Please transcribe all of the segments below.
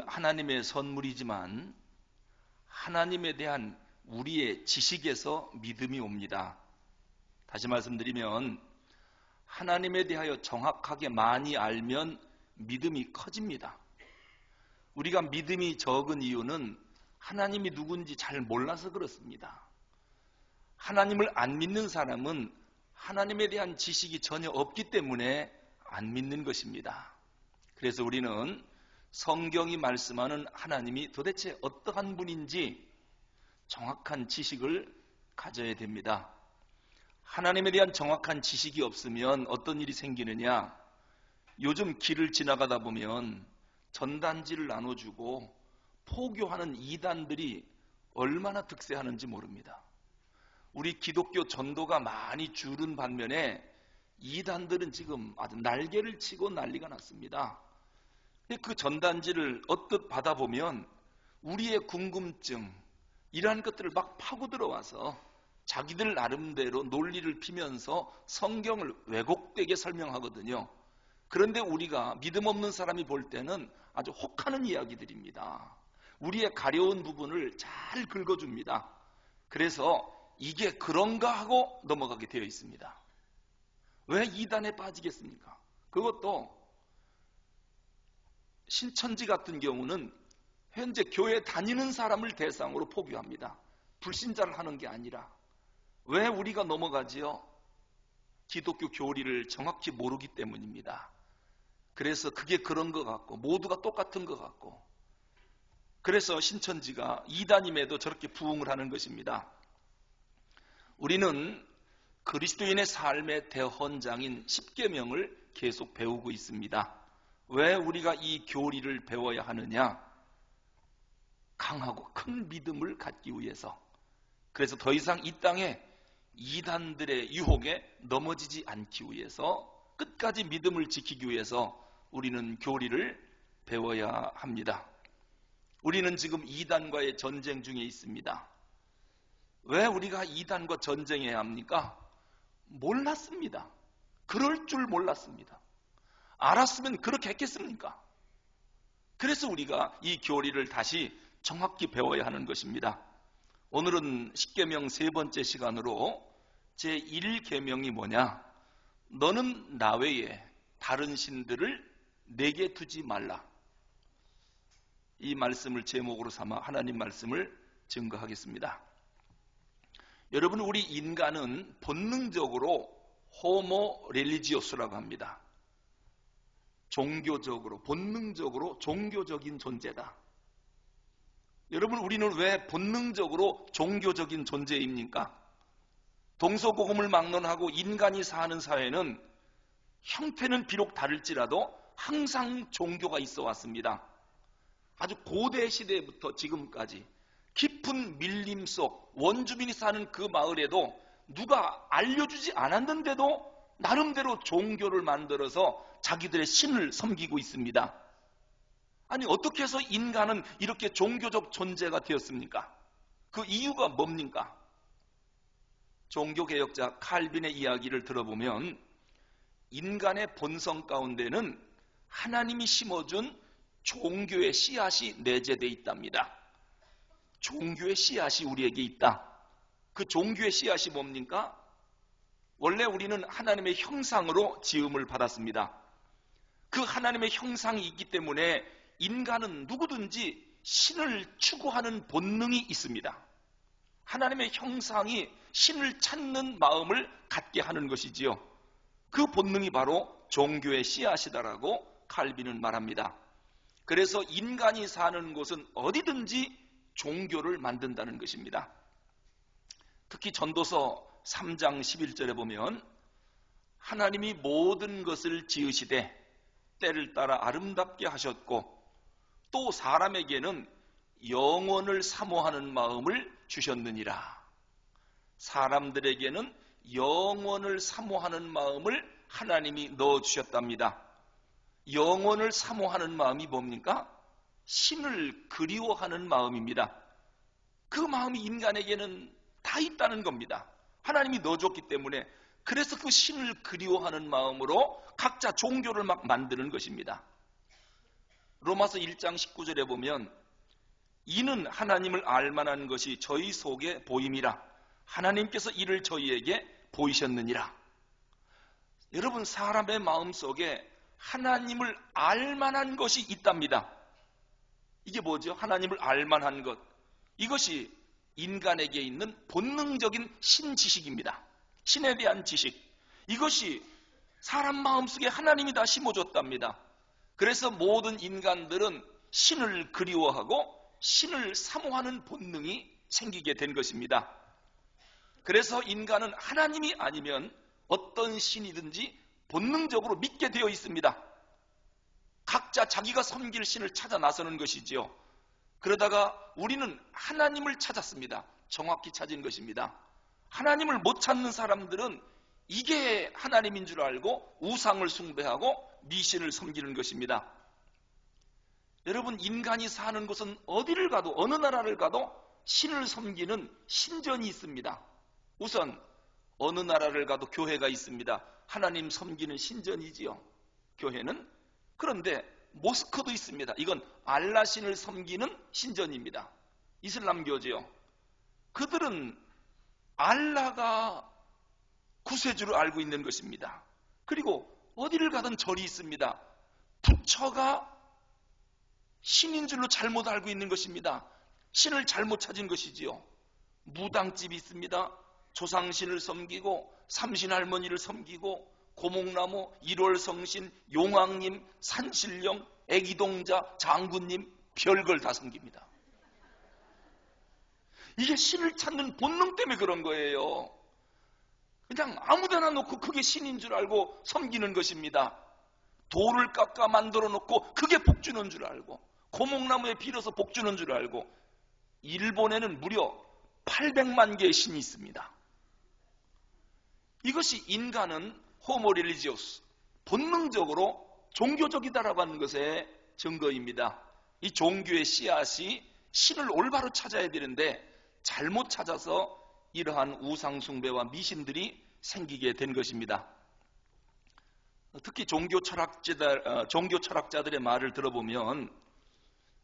하나님의 선물이지만 하나님에 대한 우리의 지식에서 믿음이 옵니다. 다시 말씀드리면 하나님에 대하여 정확하게 많이 알면 믿음이 커집니다. 우리가 믿음이 적은 이유는 하나님이 누군지 잘 몰라서 그렇습니다. 하나님을 안 믿는 사람은 하나님에 대한 지식이 전혀 없기 때문에 안 믿는 것입니다. 그래서 우리는 성경이 말씀하는 하나님이 도대체 어떠한 분인지 정확한 지식을 가져야 됩니다. 하나님에 대한 정확한 지식이 없으면 어떤 일이 생기느냐? 요즘 길을 지나가다 보면 전단지를 나눠주고 포교하는 이단들이 얼마나 득세하는지 모릅니다. 우리 기독교 전도가 많이 줄은 반면에 이단들은 지금 아주 날개를 치고 난리가 났습니다. 그 전단지를 얻듯 받아보면 우리의 궁금증, 이러한 것들을 막 파고 들어와서 자기들 나름대로 논리를 피면서 성경을 왜곡되게 설명하거든요. 그런데 우리가 믿음 없는 사람이 볼 때는 아주 혹하는 이야기들입니다. 우리의 가려운 부분을 잘 긁어줍니다. 그래서 이게 그런가 하고 넘어가게 되어 있습니다. 왜 이단에 빠지겠습니까? 그것도 신천지 같은 경우는 현재 교회 다니는 사람을 대상으로 포교합니다. 불신자를 하는 게 아니라. 왜 우리가 넘어가지요? 기독교 교리를 정확히 모르기 때문입니다. 그래서 그게 그런 것 같고 모두가 똑같은 것 같고, 그래서 신천지가 이단임에도 저렇게 부흥을 하는 것입니다. 우리는 그리스도인의 삶의 대헌장인 십계명을 계속 배우고 있습니다. 왜 우리가 이 교리를 배워야 하느냐? 강하고 큰 믿음을 갖기 위해서. 그래서 더 이상 이 땅에 이단들의 유혹에 넘어지지 않기 위해서, 끝까지 믿음을 지키기 위해서 우리는 교리를 배워야 합니다. 우리는 지금 이단과의 전쟁 중에 있습니다. 왜 우리가 이단과 전쟁해야 합니까? 몰랐습니다. 그럴 줄 몰랐습니다. 알았으면 그렇게 했겠습니까? 그래서 우리가 이 교리를 다시 정확히 배워야 하는 것입니다. 오늘은 십계명 세 번째 시간으로 제1계명이 뭐냐? 너는 나 외에 다른 신들을 내게 두지 말라. 이 말씀을 제목으로 삼아 하나님 말씀을 증거하겠습니다. 여러분, 우리 인간은 본능적으로 호모 렐리지오스라고 합니다. 종교적으로, 본능적으로 종교적인 존재다. 여러분, 우리는 왜 본능적으로 종교적인 존재입니까? 동서고금을 막론하고 인간이 사는 사회는 형태는 비록 다를지라도 항상 종교가 있어 왔습니다. 아주 고대 시대부터 지금까지 깊은 밀림 속 원주민이 사는 그 마을에도 누가 알려주지 않았는데도 나름대로 종교를 만들어서 자기들의 신을 섬기고 있습니다. 아니, 어떻게 해서 인간은 이렇게 종교적 존재가 되었습니까? 그 이유가 뭡니까? 종교개혁자 칼빈의 이야기를 들어보면 인간의 본성 가운데는 하나님이 심어준 종교의 씨앗이 내재되어 있답니다. 종교의 씨앗이 우리에게 있다. 그 종교의 씨앗이 뭡니까? 원래 우리는 하나님의 형상으로 지음을 받았습니다. 그 하나님의 형상이 있기 때문에 인간은 누구든지 신을 추구하는 본능이 있습니다. 하나님의 형상이 신을 찾는 마음을 갖게 하는 것이지요. 그 본능이 바로 종교의 씨앗이다라고 칼빈은 말합니다. 그래서 인간이 사는 곳은 어디든지 종교를 만든다는 것입니다. 특히 전도서 3장 11절에 보면 하나님이 모든 것을 지으시되 때를 따라 아름답게 하셨고 또 사람에게는 영원을 사모하는 마음을 주셨느니라. 사람들에게는 영원을 사모하는 마음을 하나님이 넣어주셨답니다. 영원을 사모하는 마음이 뭡니까? 신을 그리워하는 마음입니다. 그 마음이 인간에게는 다 있다는 겁니다. 하나님이 넣어줬기 때문에. 그래서 그 신을 그리워하는 마음으로 각자 종교를 막 만드는 것입니다. 로마서 1장 19절에 보면 이는 하나님을 알만한 것이 저희 속에 보임이라 하나님께서 이를 저희에게 보이셨느니라. 여러분, 사람의 마음속에 하나님을 알만한 것이 있답니다. 이게 뭐죠? 하나님을 알만한 것. 이것이 인간에게 있는 본능적인 신지식입니다. 신에 대한 지식. 이것이 사람 마음속에 하나님이 다 심어줬답니다. 그래서 모든 인간들은 신을 그리워하고 신을 사모하는 본능이 생기게 된 것입니다. 그래서 인간은 하나님이 아니면 어떤 신이든지 본능적으로 믿게 되어 있습니다. 각자 자기가 섬길 신을 찾아 나서는 것이지요. 그러다가 우리는 하나님을 찾았습니다. 정확히 찾은 것입니다. 하나님을 못 찾는 사람들은 이게 하나님인 줄 알고 우상을 숭배하고 미신을 섬기는 것입니다. 여러분, 인간이 사는 곳은 어디를 가도 어느 나라를 가도 신을 섬기는 신전이 있습니다. 우선 어느 나라를 가도 교회가 있습니다. 하나님 섬기는 신전이지요, 교회는. 그런데 모스크도 있습니다. 이건 알라신을 섬기는 신전입니다. 이슬람교지요. 그들은 알라가 구세주를 알고 있는 것입니다. 그리고 어디를 가든 절이 있습니다. 부처가 신인 줄로 잘못 알고 있는 것입니다. 신을 잘못 찾은 것이지요. 무당집이 있습니다. 조상신을 섬기고 삼신할머니를 섬기고 고목나무, 1월 성신, 용왕님, 산신령, 애기동자, 장군님, 별걸 다 섬깁니다. 이게 신을 찾는 본능 때문에 그런 거예요. 그냥 아무데나 놓고 그게 신인 줄 알고 섬기는 것입니다. 돌을 깎아 만들어 놓고 그게 복주는 줄 알고, 고목나무에 빌어서 복주는 줄 알고. 일본에는 무려 800만 개의 신이 있습니다. 이것이 인간은 호모 릴리지오스, 본능적으로 종교적이다라고 하는 것의 증거입니다. 이 종교의 씨앗이 신을 올바로 찾아야 되는데 잘못 찾아서 이러한 우상 숭배와 미신들이 생기게 된 것입니다. 특히 종교 철학자들의 말을 들어보면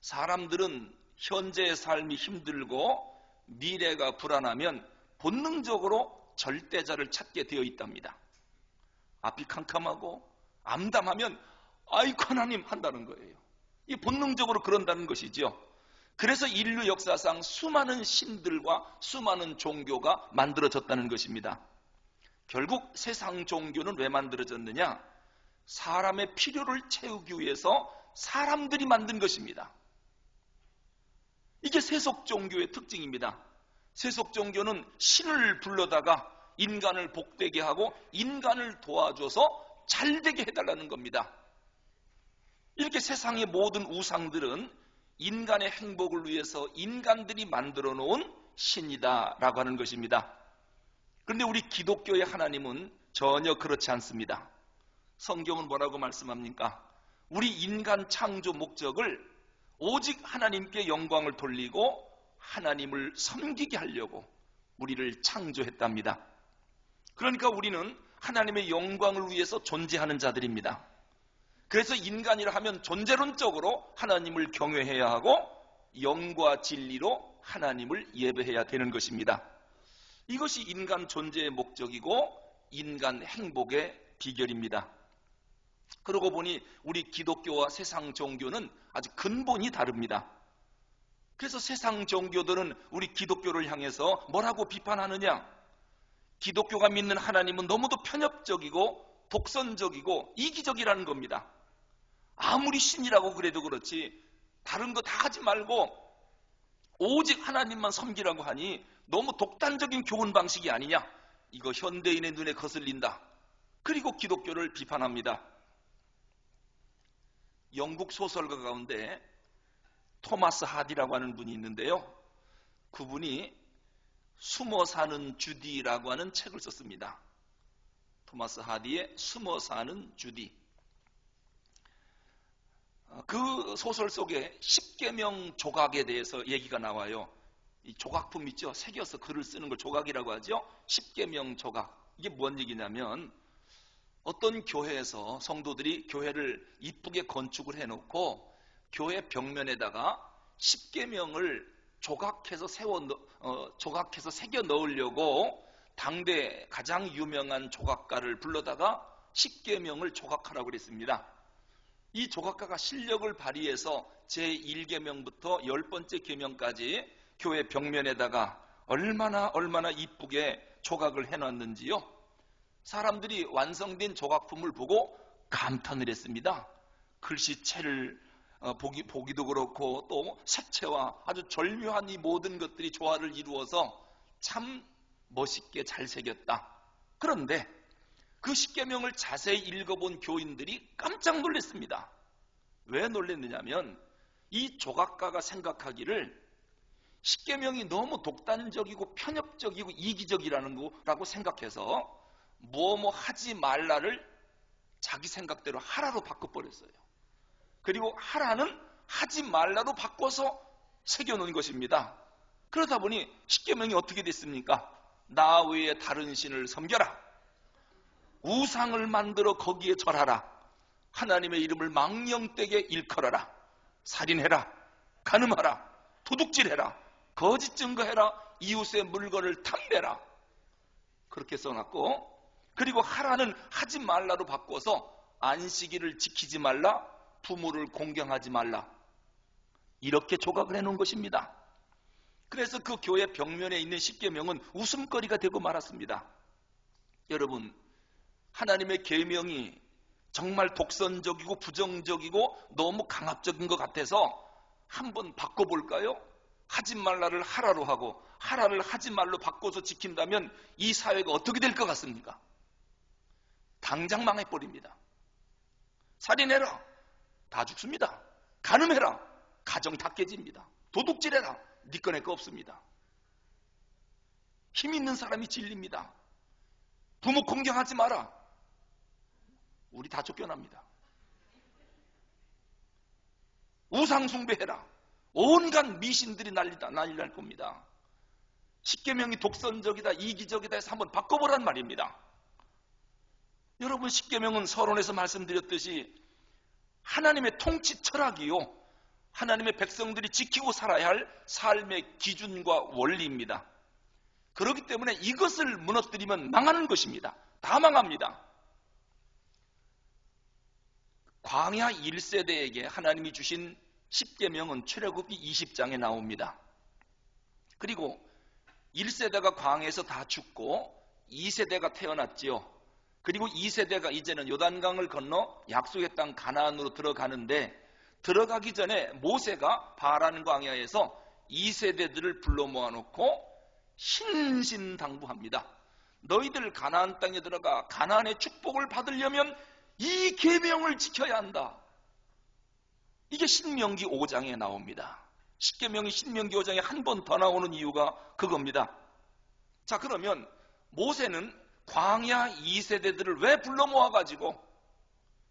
사람들은 현재의 삶이 힘들고 미래가 불안하면 본능적으로 절대자를 찾게 되어 있답니다. 앞이 캄캄하고 암담하면 아이고 하나님 한다는 거예요. 이 본능적으로 그런다는 것이죠. 그래서 인류 역사상 수많은 신들과 수많은 종교가 만들어졌다는 것입니다. 결국 세상 종교는 왜 만들어졌느냐? 사람의 필요를 채우기 위해서 사람들이 만든 것입니다. 이게 세속 종교의 특징입니다. 세속 종교는 신을 불러다가 인간을 복되게 하고 인간을 도와줘서 잘되게 해달라는 겁니다. 이렇게 세상의 모든 우상들은 인간의 행복을 위해서 인간들이 만들어 놓은 신이다라고 하는 것입니다. 그런데 우리 기독교의 하나님은 전혀 그렇지 않습니다. 성경은 뭐라고 말씀합니까? 우리 인간 창조 목적을 오직 하나님께 영광을 돌리고 하나님을 섬기게 하려고 우리를 창조했답니다. 그러니까 우리는 하나님의 영광을 위해서 존재하는 자들입니다. 그래서 인간이라 하면 존재론적으로 하나님을 경외해야 하고 영과 진리로 하나님을 예배해야 되는 것입니다. 이것이 인간 존재의 목적이고 인간 행복의 비결입니다. 그러고 보니 우리 기독교와 세상 종교는 아주 근본이 다릅니다. 그래서 세상 종교들은 우리 기독교를 향해서 뭐라고 비판하느냐? 기독교가 믿는 하나님은 너무도 편협적이고 독선적이고 이기적이라는 겁니다. 아무리 신이라고 그래도 그렇지 다른 거 다 하지 말고 오직 하나님만 섬기라고 하니 너무 독단적인 교훈 방식이 아니냐? 이거 현대인의 눈에 거슬린다. 그리고 기독교를 비판합니다. 영국 소설가 가운데 토마스 하디라고 하는 분이 있는데요. 그분이 숨어 사는 주디라고 하는 책을 썼습니다. 토마스 하디의 숨어 사는 주디. 그 소설 속에 십계명 조각에 대해서 얘기가 나와요. 이 조각품 있죠? 새겨서 글을 쓰는 걸 조각이라고 하죠. 십계명 조각. 이게 뭔 얘기냐면 어떤 교회에서 성도들이 교회를 이쁘게 건축을 해놓고 교회 벽면에다가 십계명을 조각해서 새겨 넣으려고 당대 가장 유명한 조각가를 불러다가 십계명을 조각하라고 그랬습니다. 이 조각가가 실력을 발휘해서 제1계명부터 10번째 계명까지 교회 벽면에다가 얼마나 이쁘게 조각을 해놨는지요. 사람들이 완성된 조각품을 보고 감탄을 했습니다. 글씨체를 보기도 그렇고 또 색채와 아주 절묘한 이 모든 것들이 조화를 이루어서 참 멋있게 잘 새겼다. 그런데 그 십계명을 자세히 읽어본 교인들이 깜짝 놀랐습니다. 왜 놀랐느냐면 이 조각가가 생각하기를 십계명이 너무 독단적이고 편협적이고 이기적이라는 거라고 생각해서 뭐뭐 하지 말라를 자기 생각대로 하라로 바꿔버렸어요. 그리고 하라는 하지 말라로 바꿔서 새겨놓은 것입니다. 그러다 보니 십계명이 어떻게 됐습니까? 나 외에 다른 신을 섬겨라. 우상을 만들어 거기에 절하라. 하나님의 이름을 망령되게 일컬어라. 살인해라. 간음하라. 도둑질해라. 거짓 증거해라. 이웃의 물건을 탐내라. 그렇게 써놨고, 그리고 하라는 하지 말라로 바꿔서 안식일을 지키지 말라. 부모를 공경하지 말라. 이렇게 조각을 해놓은 것입니다. 그래서 그 교회 벽면에 있는 십계명은 웃음거리가 되고 말았습니다. 여러분, 하나님의 계명이 정말 독선적이고 부정적이고 너무 강압적인 것 같아서 한번 바꿔볼까요? 하지 말라를 하라로 하고 하라를 하지 말로 바꿔서 지킨다면 이 사회가 어떻게 될 것 같습니까? 당장 망해버립니다. 살인해라. 다 죽습니다. 간음해라. 가정 다 깨집니다. 도둑질해라. 네 꺼낼 거 없습니다. 힘 있는 사람이 진립니다. 부모 공경하지 마라. 우리 다 쫓겨납니다. 우상 숭배해라. 온갖 미신들이 난리 날 겁니다. 십계명이 독선적이다, 이기적이다 해서 한번 바꿔보란 말입니다. 여러분, 십계명은 서론에서 말씀드렸듯이 하나님의 통치 철학이요, 하나님의 백성들이 지키고 살아야 할 삶의 기준과 원리입니다. 그렇기 때문에 이것을 무너뜨리면 망하는 것입니다. 다 망합니다. 광야 1세대에게 하나님이 주신 십계명은 출애굽기 20장에 나옵니다. 그리고 1세대가 광야에서 다 죽고 2세대가 태어났지요. 그리고 2세대가 이제는 요단강을 건너 약속의 땅 가나안으로 들어가는데, 들어가기 전에 모세가 바란 광야에서 2세대들을 불러 모아놓고 신신당부합니다. 너희들 가나안 땅에 들어가 가나안의 축복을 받으려면 이 계명을 지켜야 한다. 이게 신명기 5장에 나옵니다. 십계명이 신명기 5장에 한 번 더 나오는 이유가 그겁니다. 자, 그러면 모세는 광야 2세대들을 왜 불러 모아가지고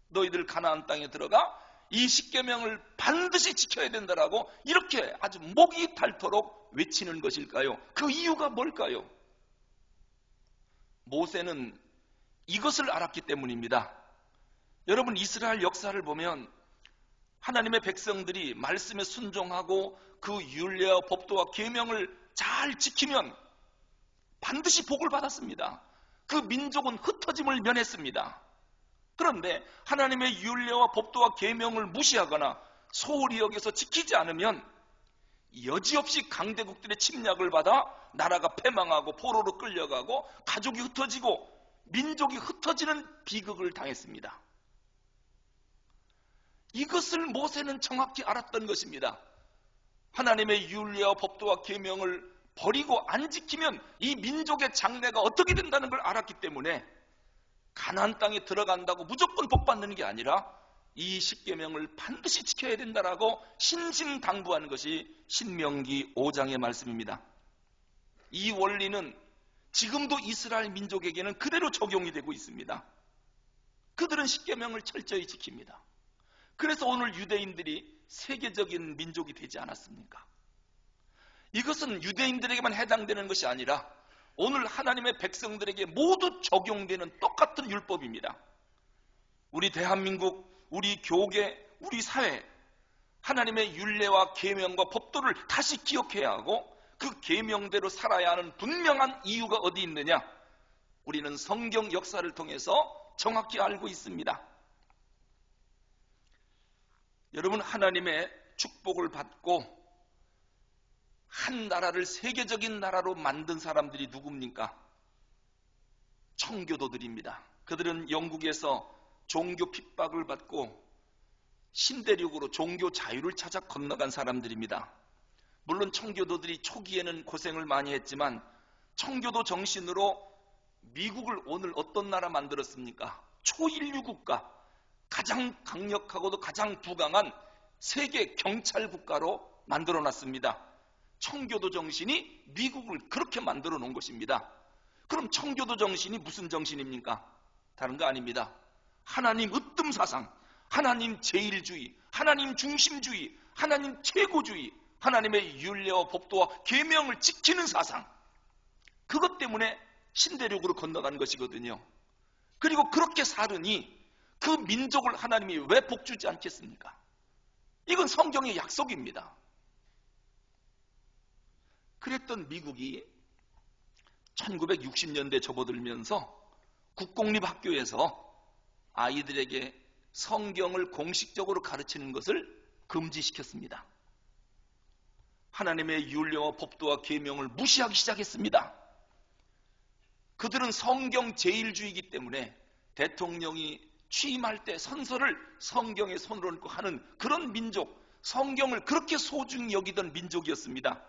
너희들 가나안 땅에 들어가 이 십계명을 반드시 지켜야 된다라고 이렇게 아주 목이 닳도록 외치는 것일까요? 그 이유가 뭘까요? 모세는 이것을 알았기 때문입니다. 여러분, 이스라엘 역사를 보면 하나님의 백성들이 말씀에 순종하고 그 율례와 법도와 계명을 잘 지키면 반드시 복을 받았습니다. 그 민족은 흩어짐을 면했습니다. 그런데 하나님의 율례와 법도와 계명을 무시하거나 소홀히 여겨서 지키지 않으면 여지없이 강대국들의 침략을 받아 나라가 패망하고 포로로 끌려가고 가족이 흩어지고 민족이 흩어지는 비극을 당했습니다. 이것을 모세는 정확히 알았던 것입니다. 하나님의 율례와 법도와 계명을 버리고 안 지키면 이 민족의 장래가 어떻게 된다는 걸 알았기 때문에 가나안 땅에 들어간다고 무조건 복 받는 게 아니라 이 십계명을 반드시 지켜야 된다라고 신신당부하는 것이 신명기 5장의 말씀입니다. 이 원리는 지금도 이스라엘 민족에게는 그대로 적용이 되고 있습니다. 그들은 십계명을 철저히 지킵니다. 그래서 오늘 유대인들이 세계적인 민족이 되지 않았습니까? 이것은 유대인들에게만 해당되는 것이 아니라 오늘 하나님의 백성들에게 모두 적용되는 똑같은 율법입니다. 우리 대한민국, 우리 교계, 우리 사회, 하나님의 율례와 계명과 법도를 다시 기억해야 하고 그 계명대로 살아야 하는 분명한 이유가 어디 있느냐? 우리는 성경 역사를 통해서 정확히 알고 있습니다. 여러분, 하나님의 축복을 받고 한 나라를 세계적인 나라로 만든 사람들이 누굽니까? 청교도들입니다. 그들은 영국에서 종교 핍박을 받고 신대륙으로 종교 자유를 찾아 건너간 사람들입니다. 물론 청교도들이 초기에는 고생을 많이 했지만 청교도 정신으로 미국을 오늘 어떤 나라 만들었습니까? 초인류 국가, 가장 강력하고도 가장 부강한 세계 경찰 국가로 만들어놨습니다. 청교도 정신이 미국을 그렇게 만들어 놓은 것입니다. 그럼 청교도 정신이 무슨 정신입니까? 다른 거 아닙니다. 하나님 으뜸 사상, 하나님 제일주의, 하나님 중심주의, 하나님 최고주의, 하나님의 율례와 법도와 계명을 지키는 사상, 그것 때문에 신대륙으로 건너간 것이거든요. 그리고 그렇게 살으니 그 민족을 하나님이 왜 복주지 않겠습니까? 이건 성경의 약속입니다. 그랬던 미국이 1960년대 접어들면서 국공립학교에서 아이들에게 성경을 공식적으로 가르치는 것을 금지시켰습니다. 하나님의 율례와 법도와 계명을 무시하기 시작했습니다. 그들은 성경 제일주의이기 때문에 대통령이 취임할 때 선서를 성경에 손을 얹고 하는 그런 민족, 성경을 그렇게 소중히 여기던 민족이었습니다.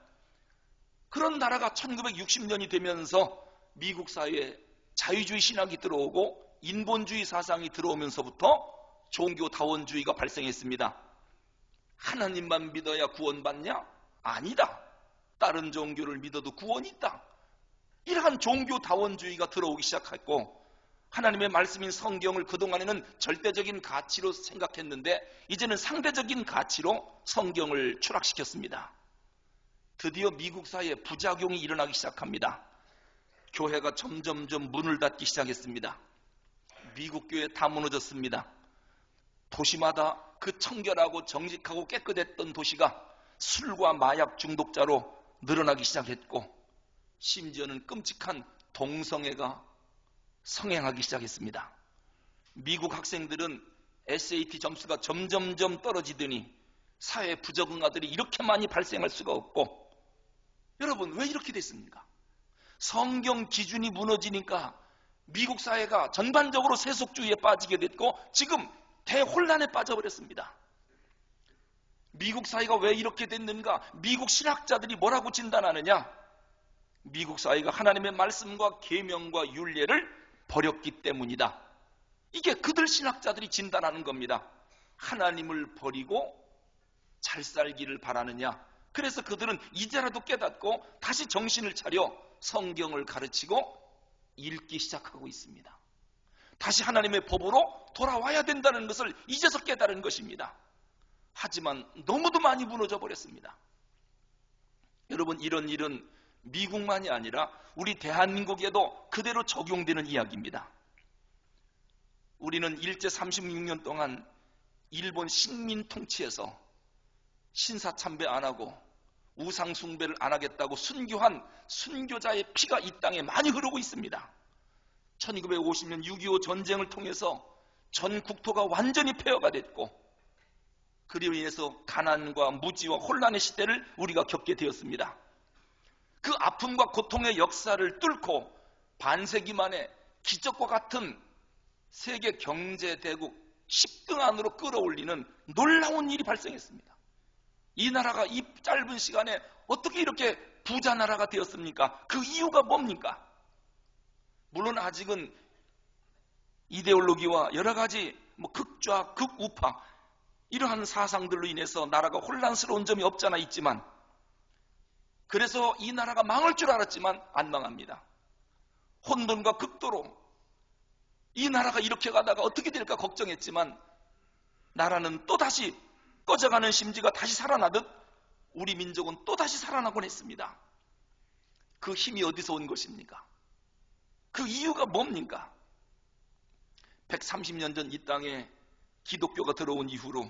그런 나라가 1960년이 되면서 미국 사회에 자유주의 신학이 들어오고 인본주의 사상이 들어오면서부터 종교다원주의가 발생했습니다. 하나님만 믿어야 구원받냐? 아니다. 다른 종교를 믿어도 구원이 있다. 이러한 종교다원주의가 들어오기 시작했고, 하나님의 말씀인 성경을 그동안에는 절대적인 가치로 생각했는데 이제는 상대적인 가치로 성경을 추락시켰습니다. 드디어 미국 사회에 부작용이 일어나기 시작합니다. 교회가 점점점 문을 닫기 시작했습니다. 미국 교회 다 무너졌습니다. 도시마다 그 청결하고 정직하고 깨끗했던 도시가 술과 마약 중독자로 늘어나기 시작했고, 심지어는 끔찍한 동성애가 성행하기 시작했습니다. 미국 학생들은 SAT 점수가 점점점 떨어지더니 사회 부적응아들이 이렇게 많이 발생할 수가 없고, 여러분 왜 이렇게 됐습니까? 성경 기준이 무너지니까 미국 사회가 전반적으로 세속주의에 빠지게 됐고 지금 대혼란에 빠져버렸습니다. 미국 사회가 왜 이렇게 됐는가? 미국 신학자들이 뭐라고 진단하느냐? 미국 사회가 하나님의 말씀과 계명과 율례를 버렸기 때문이다. 이게 그들 신학자들이 진단하는 겁니다. 하나님을 버리고 잘 살기를 바라느냐? 그래서 그들은 이제라도 깨닫고 다시 정신을 차려 성경을 가르치고 읽기 시작하고 있습니다. 다시 하나님의 법으로 돌아와야 된다는 것을 이제서 깨달은 것입니다. 하지만 너무도 많이 무너져 버렸습니다. 여러분, 이런 일은 미국만이 아니라 우리 대한민국에도 그대로 적용되는 이야기입니다. 우리는 일제 36년 동안 일본 식민 통치에서 신사참배 안 하고 우상 숭배를 안 하겠다고 순교한 순교자의 피가 이 땅에 많이 흐르고 있습니다. 1950년 6.25 전쟁을 통해서 전 국토가 완전히 폐허가 됐고, 그로 인해서 가난과 무지와 혼란의 시대를 우리가 겪게 되었습니다. 그 아픔과 고통의 역사를 뚫고 반세기 만에 기적과 같은 세계 경제대국 10등 안으로 끌어올리는 놀라운 일이 발생했습니다. 이 나라가 이 짧은 시간에 어떻게 이렇게 부자 나라가 되었습니까? 그 이유가 뭡니까? 물론 아직은 이데올로기와 여러 가지 극좌, 극우파 이러한 사상들로 인해서 나라가 혼란스러운 점이 없잖아 있지만, 그래서 이 나라가 망할 줄 알았지만 안 망합니다. 혼돈과 극도로 이 나라가 이렇게 가다가 어떻게 될까 걱정했지만 나라는 또다시 꺼져가는 심지가 다시 살아나듯 우리 민족은 또다시 살아나곤 했습니다. 그 힘이 어디서 온 것입니까? 그 이유가 뭡니까? 130년 전 이 땅에 기독교가 들어온 이후로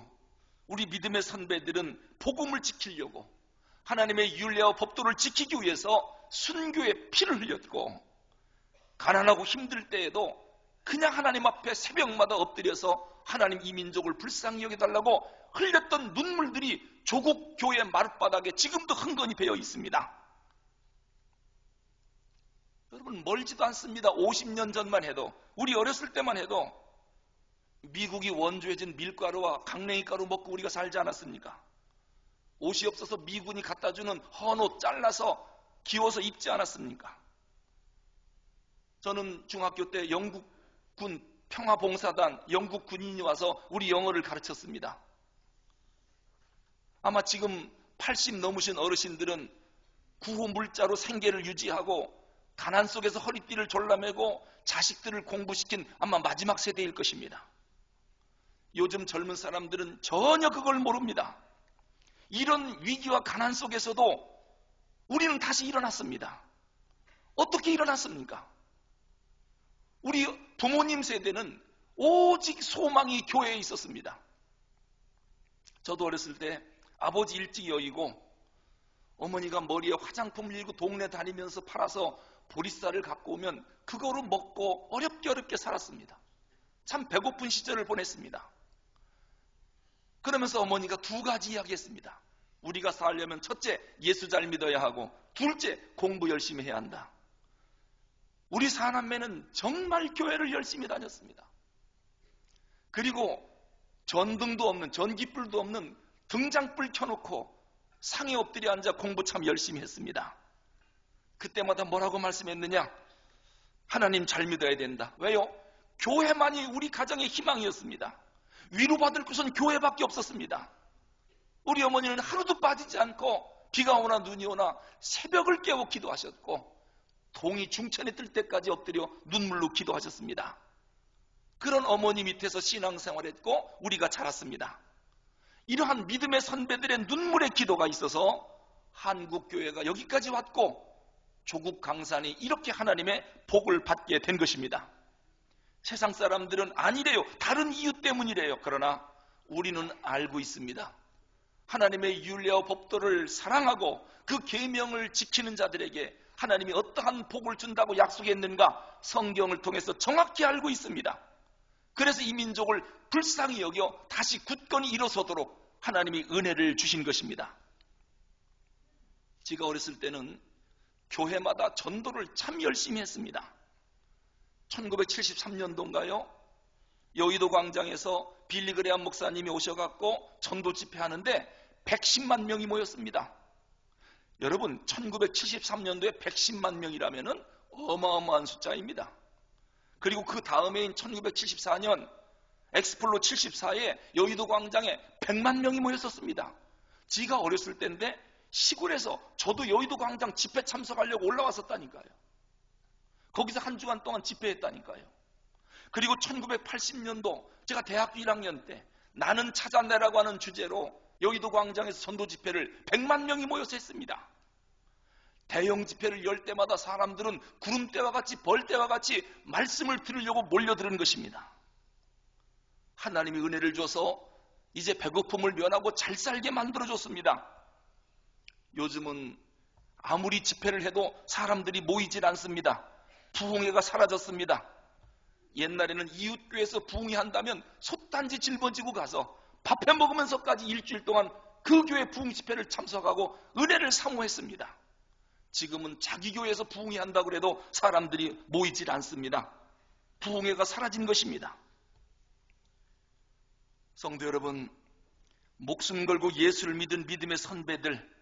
우리 믿음의 선배들은 복음을 지키려고 하나님의 율례와 법도를 지키기 위해서 순교의 피를 흘렸고, 가난하고 힘들 때에도 그냥 하나님 앞에 새벽마다 엎드려서 하나님 이 민족을 불쌍히 여겨달라고 흘렸던 눈물들이 조국 교회 마룻바닥에 지금도 흥건히 배어 있습니다. 여러분, 멀지도 않습니다. 50년 전만 해도, 우리 어렸을 때만 해도 미국이 원조해진 밀가루와 강냉이 가루 먹고 우리가 살지 않았습니까? 옷이 없어서 미군이 갖다주는 헌옷 잘라서 기워서 입지 않았습니까? 저는 중학교 때 영국군 평화봉사단 영국 군인이 와서 우리 영어를 가르쳤습니다. 아마 지금 80 넘으신 어르신들은 구호 물자로 생계를 유지하고 가난 속에서 허리띠를 졸라매고 자식들을 공부시킨 아마 마지막 세대일 것입니다. 요즘 젊은 사람들은 전혀 그걸 모릅니다. 이런 위기와 가난 속에서도 우리는 다시 일어났습니다. 어떻게 일어났습니까? 우리 부모님 세대는 오직 소망이 교회에 있었습니다. 저도 어렸을 때 아버지 일찍 여의고 어머니가 머리에 화장품 일고 동네 다니면서 팔아서 보리쌀을 갖고 오면 그거로 먹고 어렵게 살았습니다. 참 배고픈 시절을 보냈습니다. 그러면서 어머니가 두 가지 이야기했습니다. 우리가 살려면 첫째, 예수 잘 믿어야 하고, 둘째, 공부 열심히 해야 한다. 우리 사남매는 정말 교회를 열심히 다녔습니다. 그리고 전등도 없는, 전기불도 없는 등장불 켜놓고 상에 엎드려 앉아 공부 참 열심히 했습니다. 그때마다 뭐라고 말씀했느냐? 하나님 잘 믿어야 된다. 왜요? 교회만이 우리 가정의 희망이었습니다. 위로받을 곳은 교회밖에 없었습니다. 우리 어머니는 하루도 빠지지 않고 비가 오나 눈이 오나 새벽을 깨워 기도하셨고, 동이 중천에 뜰 때까지 엎드려 눈물로 기도하셨습니다. 그런 어머니 밑에서 신앙생활했고 우리가 자랐습니다. 이러한 믿음의 선배들의 눈물의 기도가 있어서 한국교회가 여기까지 왔고 조국 강산이 이렇게 하나님의 복을 받게 된 것입니다. 세상 사람들은 아니래요. 다른 이유 때문이래요. 그러나 우리는 알고 있습니다. 하나님의 율례와 법도를 사랑하고 그 계명을 지키는 자들에게 하나님이 어떠한 복을 준다고 약속했는가 성경을 통해서 정확히 알고 있습니다. 그래서 이 민족을 불쌍히 여겨 다시 굳건히 일어서도록 하나님이 은혜를 주신 것입니다. 제가 어렸을 때는 교회마다 전도를 참 열심히 했습니다. 1973년도인가요? 여의도 광장에서 빌리그레암 목사님이 오셔갖고 전도 집회하는데 110만 명이 모였습니다. 여러분, 1973년도에 110만 명이라면 어마어마한 숫자입니다. 그리고 그 다음해인 1974년 엑스폴로 74에 여의도 광장에 100만 명이 모였었습니다. 지가 어렸을 때인데 시골에서 저도 여의도 광장 집회 참석하려고 올라왔었다니까요. 거기서 한 주간 동안 집회했다니까요. 그리고 1980년도 제가 대학교 1학년 때 나는 찾아내라고 하는 주제로 여의도 광장에서 전도 집회를 100만 명이 모여서 했습니다. 대형 집회를 열 때마다 사람들은 구름대와 같이 벌대와 같이 말씀을 들으려고 몰려드는 것입니다. 하나님이 은혜를 줘서 이제 배고픔을 면하고 잘 살게 만들어줬습니다. 요즘은 아무리 집회를 해도 사람들이 모이질 않습니다. 부흥회가 사라졌습니다. 옛날에는 이웃교회에서 부흥회 한다면 솥단지 짊어지고 가서 밥해 먹으면서까지 일주일 동안 그 교회 부흥 집회를 참석하고 은혜를 사모했습니다. 지금은 자기 교회에서 부흥회 한다고 해도 사람들이 모이질 않습니다. 부흥회가 사라진 것입니다. 성도 여러분, 목숨 걸고 예수를 믿은 믿음의 선배들,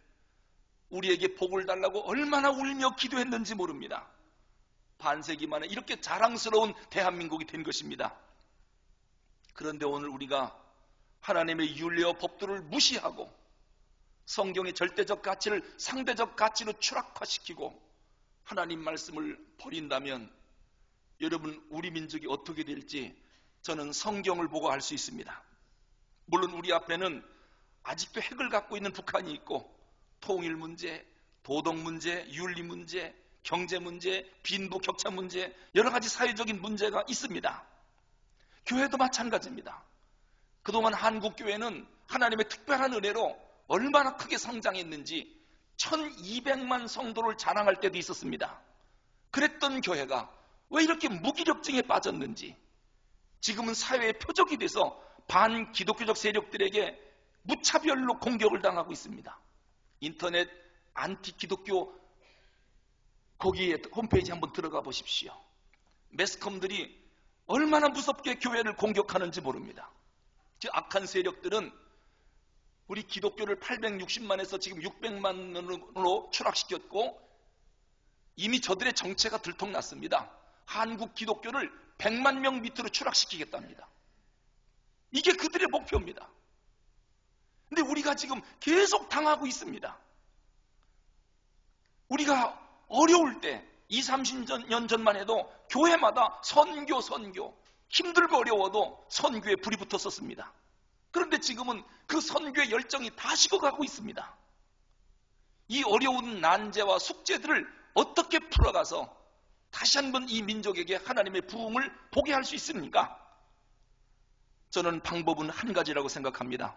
우리에게 복을 달라고 얼마나 울며 기도했는지 모릅니다. 반세기 만에 이렇게 자랑스러운 대한민국이 된 것입니다. 그런데 오늘 우리가 하나님의 율례와 법도를 무시하고 성경의 절대적 가치를 상대적 가치로 추락화시키고 하나님 말씀을 버린다면 여러분, 우리 민족이 어떻게 될지 저는 성경을 보고 알 수 있습니다. 물론 우리 앞에는 아직도 핵을 갖고 있는 북한이 있고 통일 문제, 도덕 문제, 윤리 문제, 경제 문제, 빈부 격차 문제, 여러 가지 사회적인 문제가 있습니다. 교회도 마찬가지입니다. 그동안 한국 교회는 하나님의 특별한 은혜로 얼마나 크게 성장했는지 1200만 성도를 자랑할 때도 있었습니다. 그랬던 교회가 왜 이렇게 무기력증에 빠졌는지, 지금은 사회의 표적이 돼서 반기독교적 세력들에게 무차별로 공격을 당하고 있습니다. 인터넷 안티기독교 거기에 홈페이지 한번 들어가 보십시오. 매스컴들이 얼마나 무섭게 교회를 공격하는지 모릅니다. 악한 세력들은 우리 기독교를 860만에서 지금 600만으로 추락시켰고, 이미 저들의 정체가 들통났습니다. 한국 기독교를 100만 명 밑으로 추락시키겠답니다. 이게 그들의 목표입니다. 근데 우리가 지금 계속 당하고 있습니다. 우리가 어려울 때 20, 30년 전만 해도 교회마다 선교 힘들고 어려워도 선교에 불이 붙었었습니다. 그런데 지금은 그 선교의 열정이 다 식어가고 있습니다. 이 어려운 난제와 숙제들을 어떻게 풀어가서 다시 한번 이 민족에게 하나님의 부흥을 보게 할 수 있습니까? 저는 방법은 한 가지라고 생각합니다.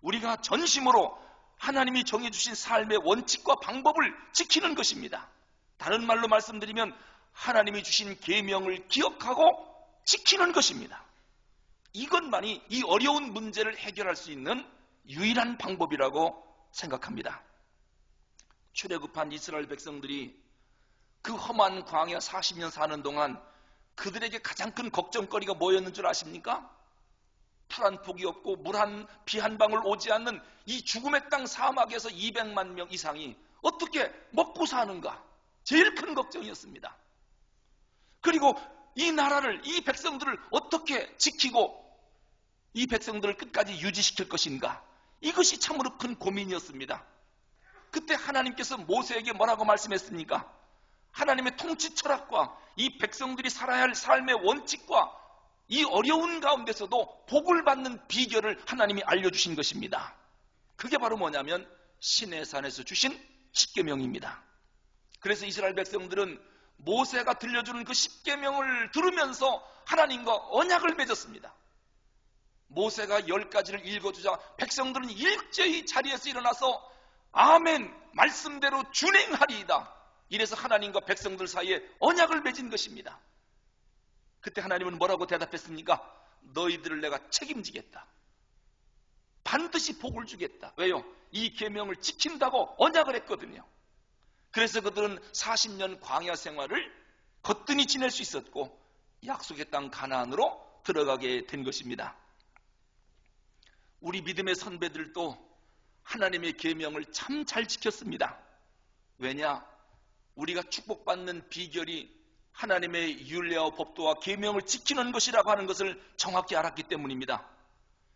우리가 전심으로 하나님이 정해주신 삶의 원칙과 방법을 지키는 것입니다. 다른 말로 말씀드리면 하나님이 주신 계명을 기억하고 지키는 것입니다. 이것만이 이 어려운 문제를 해결할 수 있는 유일한 방법이라고 생각합니다. 출애굽한 이스라엘 백성들이 그 험한 광야 40년 사는 동안 그들에게 가장 큰 걱정거리가 뭐였는 줄 아십니까? 풀 한 폭이 없고 비 한 방울 오지 않는 이 죽음의 땅 사막에서 200만 명 이상이 어떻게 먹고 사는가? 제일 큰 걱정이었습니다. 그리고 이 나라를, 이 백성들을 어떻게 지키고 이 백성들을 끝까지 유지시킬 것인가? 이것이 참으로 큰 고민이었습니다. 그때 하나님께서 모세에게 뭐라고 말씀했습니까? 하나님의 통치 철학과 이 백성들이 살아야 할 삶의 원칙과 이 어려운 가운데서도 복을 받는 비결을 하나님이 알려주신 것입니다. 그게 바로 뭐냐면 시내산에서 주신 십계명입니다. 그래서 이스라엘 백성들은 모세가 들려주는 그 십계명을 들으면서 하나님과 언약을 맺었습니다. 모세가 10가지를 읽어주자 백성들은 일제히 자리에서 일어나서 아멘, 말씀대로 준행하리이다. 이래서 하나님과 백성들 사이에 언약을 맺은 것입니다. 그때 하나님은 뭐라고 대답했습니까? 너희들을 내가 책임지겠다. 반드시 복을 주겠다. 왜요? 이 계명을 지킨다고 언약을 했거든요. 그래서 그들은 40년 광야 생활을 거뜬히 지낼 수 있었고 약속의 땅 가나안으로 들어가게 된 것입니다. 우리 믿음의 선배들도 하나님의 계명을 참 잘 지켰습니다. 왜냐? 우리가 축복받는 비결이 하나님의 율례와 법도와 계명을 지키는 것이라고 하는 것을 정확히 알았기 때문입니다.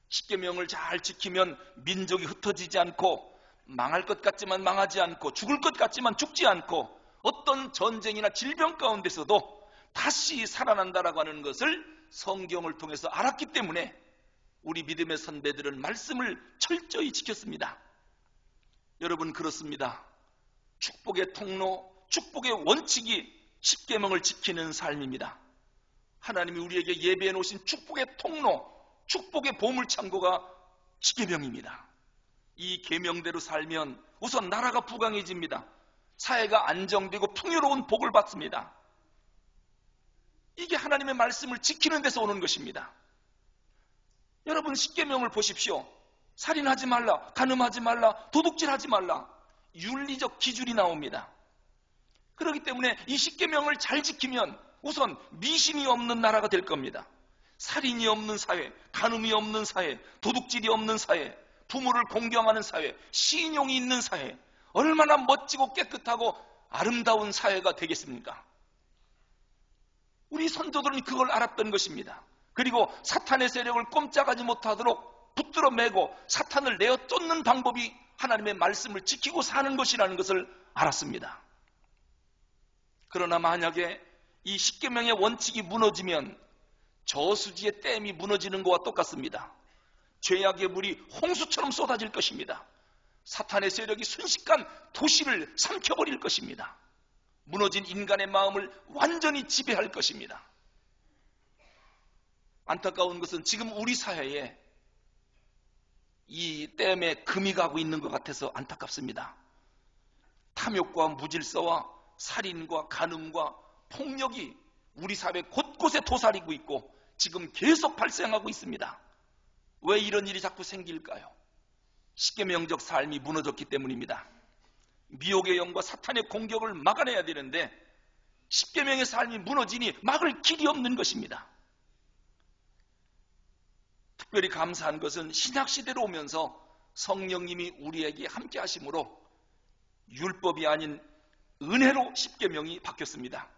십계명을 잘 지키면 민족이 흩어지지 않고 망할 것 같지만 망하지 않고 죽을 것 같지만 죽지 않고 어떤 전쟁이나 질병 가운데서도 다시 살아난다라고 하는 것을 성경을 통해서 알았기 때문에 우리 믿음의 선배들은 말씀을 철저히 지켰습니다. 여러분, 그렇습니다. 축복의 통로, 축복의 원칙이 십계명을 지키는 삶입니다. 하나님이 우리에게 예배해 놓으신 축복의 통로, 축복의 보물창고가 십계명입니다. 이 계명대로 살면 우선 나라가 부강해집니다. 사회가 안정되고 풍요로운 복을 받습니다. 이게 하나님의 말씀을 지키는 데서 오는 것입니다. 여러분, 십계명을 보십시오. 살인하지 말라, 간음하지 말라, 도둑질하지 말라, 윤리적 기준이 나옵니다. 그렇기 때문에 이 십계명을 잘 지키면 우선 미신이 없는 나라가 될 겁니다. 살인이 없는 사회, 간음이 없는 사회, 도둑질이 없는 사회, 부모를 공경하는 사회, 신용이 있는 사회, 얼마나 멋지고 깨끗하고 아름다운 사회가 되겠습니까? 우리 선조들은 그걸 알았던 것입니다. 그리고 사탄의 세력을 꼼짝하지 못하도록 붙들어 매고 사탄을 내어 쫓는 방법이 하나님의 말씀을 지키고 사는 것이라는 것을 알았습니다. 그러나 만약에 이 십계명의 원칙이 무너지면 저수지의 댐이 무너지는 것과 똑같습니다. 죄악의 물이 홍수처럼 쏟아질 것입니다. 사탄의 세력이 순식간 도시를 삼켜버릴 것입니다. 무너진 인간의 마음을 완전히 지배할 것입니다. 안타까운 것은 지금 우리 사회에 이 댐에 금이 가고 있는 것 같아서 안타깝습니다. 탐욕과 무질서와 살인과 간음과 폭력이 우리 사회 곳곳에 도사리고 있고 지금 계속 발생하고 있습니다. 왜 이런 일이 자꾸 생길까요? 십계명적 삶이 무너졌기 때문입니다. 미혹의 영과 사탄의 공격을 막아내야 되는데 십계명의 삶이 무너지니 막을 길이 없는 것입니다. 특별히 감사한 것은 신약시대로 오면서 성령님이 우리에게 함께 하심으로 율법이 아닌 은혜로 십계명이 바뀌었습니다.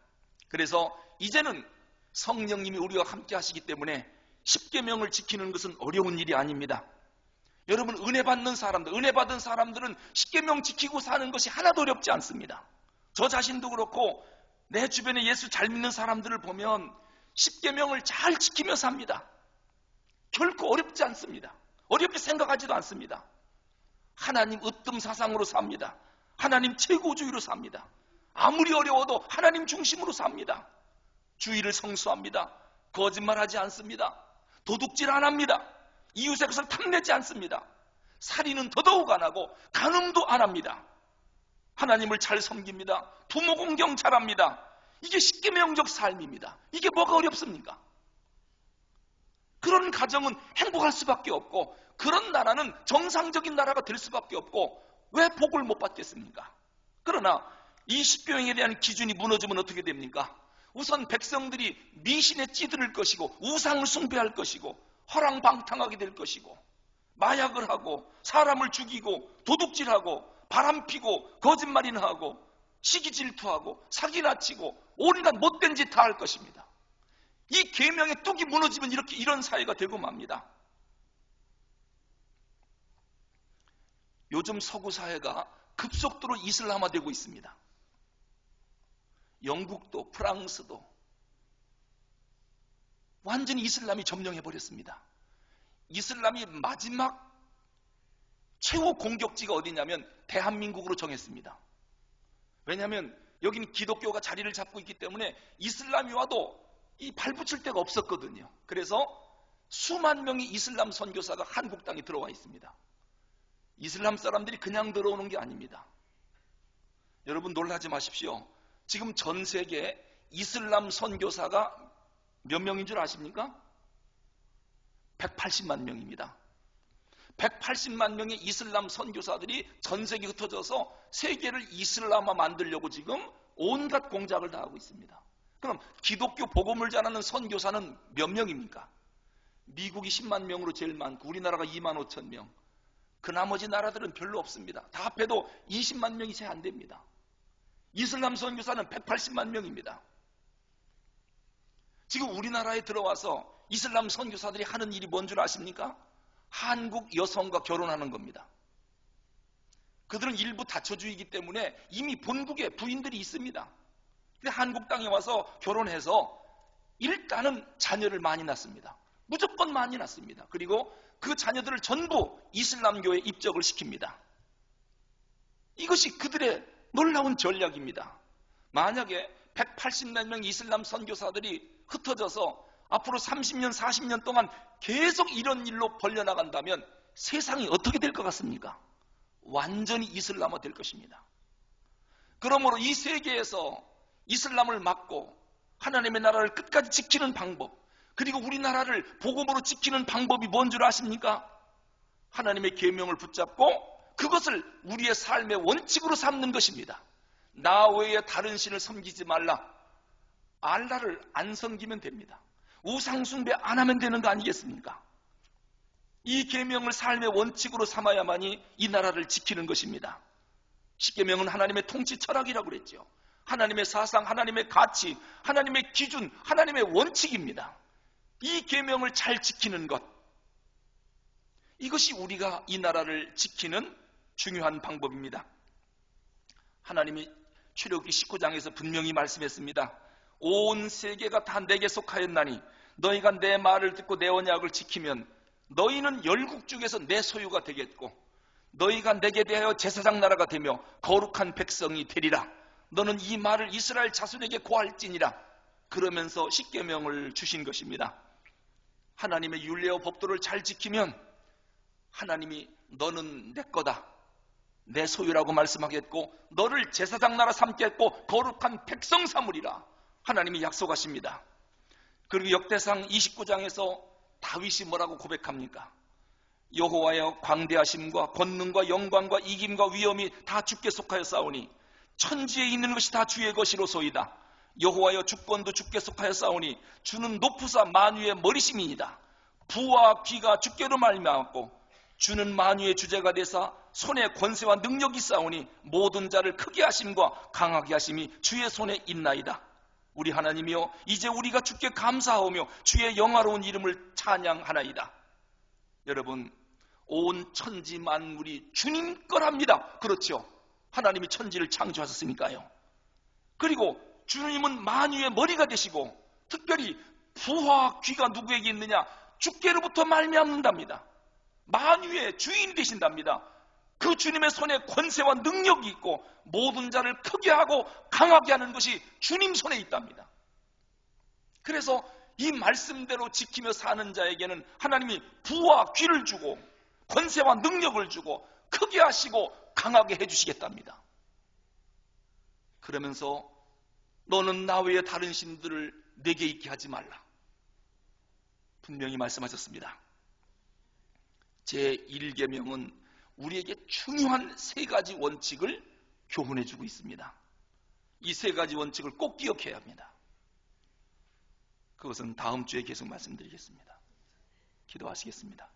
그래서 이제는 성령님이 우리와 함께 하시기 때문에 십계명을 지키는 것은 어려운 일이 아닙니다. 여러분, 은혜 받는 사람들, 은혜 받은 사람들은 십계명 지키고 사는 것이 하나도 어렵지 않습니다. 저 자신도 그렇고 내 주변에 예수 잘 믿는 사람들을 보면 십계명을 잘 지키며 삽니다. 결코 어렵지 않습니다. 어렵게 생각하지도 않습니다. 하나님 으뜸 사상으로 삽니다. 하나님 최고주의로 삽니다. 아무리 어려워도 하나님 중심으로 삽니다. 주의를 성수합니다. 거짓말하지 않습니다. 도둑질 안 합니다. 이웃의 것을 탐내지 않습니다. 살인은 더더욱 안 하고 간음도 안 합니다. 하나님을 잘 섬깁니다. 부모 공경 잘합니다. 이게 십계명적 삶입니다. 이게 뭐가 어렵습니까? 그런 가정은 행복할 수밖에 없고 그런 나라는 정상적인 나라가 될 수밖에 없고 왜 복을 못 받겠습니까? 그러나 이 십계명에 대한 기준이 무너지면 어떻게 됩니까? 우선 백성들이 미신에 찌들을 것이고 우상을 숭배할 것이고 허랑방탕하게 될 것이고 마약을 하고 사람을 죽이고 도둑질하고 바람피고 거짓말이나 하고 시기 질투하고 사기나 치고 온갖 못된 짓 다 할 것입니다. 이 계명의 뚝이 무너지면 이런 사회가 되고 맙니다. 요즘 서구 사회가 급속도로 이슬람화되고 있습니다. 영국도 프랑스도 완전히 이슬람이 점령해버렸습니다. 이슬람이 마지막 최후 공격지가 어디냐면 대한민국으로 정했습니다. 왜냐하면 여기는 기독교가 자리를 잡고 있기 때문에 이슬람이 와도 이 발붙일 데가 없었거든요. 그래서 수만 명의 이슬람 선교사가 한국 땅에 들어와 있습니다. 이슬람 사람들이 그냥 들어오는 게 아닙니다. 여러분 놀라지 마십시오. 지금 전 세계에 이슬람 선교사가 몇 명인 줄 아십니까? 180만 명입니다. 180만 명의 이슬람 선교사들이 전 세계에 흩어져서 세계를 이슬람화 만들려고 지금 온갖 공작을 다 하고 있습니다. 그럼 기독교 복음을 전하는 선교사는 몇 명입니까? 미국이 10만 명으로 제일 많고 우리나라가 2만 5천 명. 그 나머지 나라들은 별로 없습니다. 다 합해도 20만 명이 채 안 됩니다. 이슬람 선교사는 180만 명입니다. 지금 우리나라에 들어와서 이슬람 선교사들이 하는 일이 뭔 줄 아십니까? 한국 여성과 결혼하는 겁니다. 그들은 일부 다처주의이기 때문에 이미 본국에 부인들이 있습니다. 근데 한국 땅에 와서 결혼해서 일단은 자녀를 많이 낳습니다. 무조건 많이 낳습니다. 그리고 그 자녀들을 전부 이슬람교에 입적을 시킵니다. 이것이 그들의 놀라운 전략입니다. 만약에 180만 명 이슬람 선교사들이 흩어져서 앞으로 30년, 40년 동안 계속 이런 일로 벌려나간다면 세상이 어떻게 될 것 같습니까? 완전히 이슬람화 될 것입니다. 그러므로 이 세계에서 이슬람을 막고 하나님의 나라를 끝까지 지키는 방법, 그리고 우리나라를 복음으로 지키는 방법이 뭔 줄 아십니까? 하나님의 계명을 붙잡고 그것을 우리의 삶의 원칙으로 삼는 것입니다. 나 외에 다른 신을 섬기지 말라. 알라를 안 섬기면 됩니다. 우상 숭배 안 하면 되는 거 아니겠습니까? 이 계명을 삶의 원칙으로 삼아야만이 이 나라를 지키는 것입니다. 십계명은 하나님의 통치 철학이라고 그랬죠. 하나님의 사상, 하나님의 가치, 하나님의 기준, 하나님의 원칙입니다. 이 계명을 잘 지키는 것, 이것이 우리가 이 나라를 지키는 중요한 방법입니다. 하나님이 출애굽기 19장에서 분명히 말씀했습니다. 온 세계가 다 내게 속하였나니 너희가 내 말을 듣고 내 언약을 지키면 너희는 열국 중에서 내 소유가 되겠고 너희가 내게 대하여 제사장 나라가 되며 거룩한 백성이 되리라. 너는 이 말을 이스라엘 자손에게 고할지니라. 그러면서 십계명을 주신 것입니다. 하나님의 율례와 법도를 잘 지키면 하나님이 너는 내 거다, 내 소유라고 말씀하겠고 너를 제사장 나라 삼겠고 거룩한 백성 삼으리라 하나님이 약속하십니다. 그리고 역대상 29장에서 다윗이 뭐라고 고백합니까? 여호와여, 광대하심과 권능과 영광과 이김과 위엄이 다 주께 속하여 싸우니 천지에 있는 것이 다 주의 것이로소이다. 여호와여, 주권도 주께 속하여 싸우니 주는 높으사 만유의 머리심이니이다. 부와 귀가 주께로 말미암았고 주는 만유의 주제가 되사 손에 권세와 능력이 싸우니 모든 자를 크게 하심과 강하게 하심이 주의 손에 있나이다. 우리 하나님이여, 이제 우리가 주께 감사하오며 주의 영화로운 이름을 찬양하나이다. 여러분, 온 천지 만물이 주님 거랍니다. 그렇죠? 하나님이 천지를 창조하셨으니까요. 그리고 주님은 만유의 머리가 되시고 특별히 부와 귀가 누구에게 있느냐? 주께로부터 말미암는답니다. 만유의 주인이 되신답니다. 그 주님의 손에 권세와 능력이 있고 모든 자를 크게 하고 강하게 하는 것이 주님 손에 있답니다. 그래서 이 말씀대로 지키며 사는 자에게는 하나님이 부와 귀를 주고 권세와 능력을 주고 크게 하시고 강하게 해주시겠답니다. 그러면서 너는 나 외에 다른 신들을 내게 있게 하지 말라, 분명히 말씀하셨습니다. 제1계명은 우리에게 중요한 세 가지 원칙을 교훈해주고 있습니다. 이 세 가지 원칙을 꼭 기억해야 합니다. 그것은 다음 주에 계속 말씀드리겠습니다. 기도하시겠습니다.